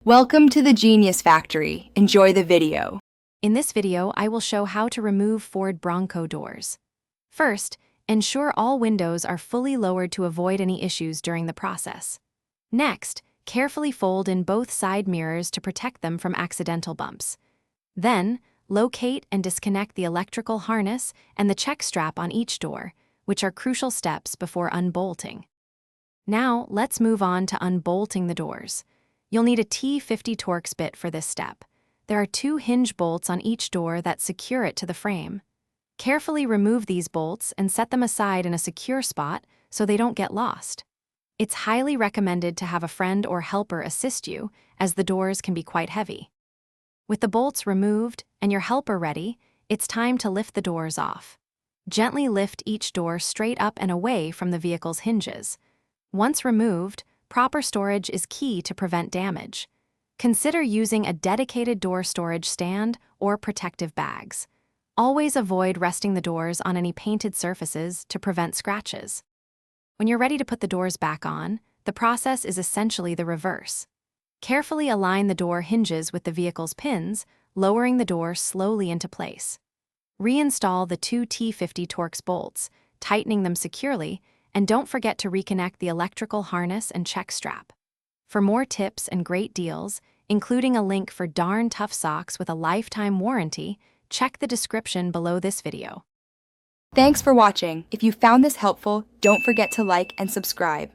Welcome to the Genius Factory. Enjoy the video. In this video, I will show how to remove Ford Bronco doors. First, ensure all windows are fully lowered to avoid any issues during the process. Next, carefully fold in both side mirrors to protect them from accidental bumps. Then, locate and disconnect the electrical harness and the check strap on each door, which are crucial steps before unbolting. Now, let's move on to unbolting the doors. You'll need a T50 Torx bit for this step. There are 2 hinge bolts on each door that secure it to the frame. Carefully remove these bolts and set them aside in a secure spot so they don't get lost. It's highly recommended to have a friend or helper assist you, as the doors can be quite heavy. With the bolts removed and your helper ready, it's time to lift the doors off. Gently lift each door straight up and away from the vehicle's hinges. Once removed, proper storage is key to prevent damage. Consider using a dedicated door storage stand or protective bags. Always avoid resting the doors on any painted surfaces to prevent scratches. When you're ready to put the doors back on, the process is essentially the reverse. Carefully align the door hinges with the vehicle's pins, lowering the door slowly into place. Reinstall the 2 T50 Torx bolts, tightening them securely, and don't forget to reconnect the electrical harness and check strap. For more tips and great deals, including a link for darn tough socks with a lifetime warranty, check the description below this video. Thanks for watching. If you found this helpful, don't forget to like and subscribe.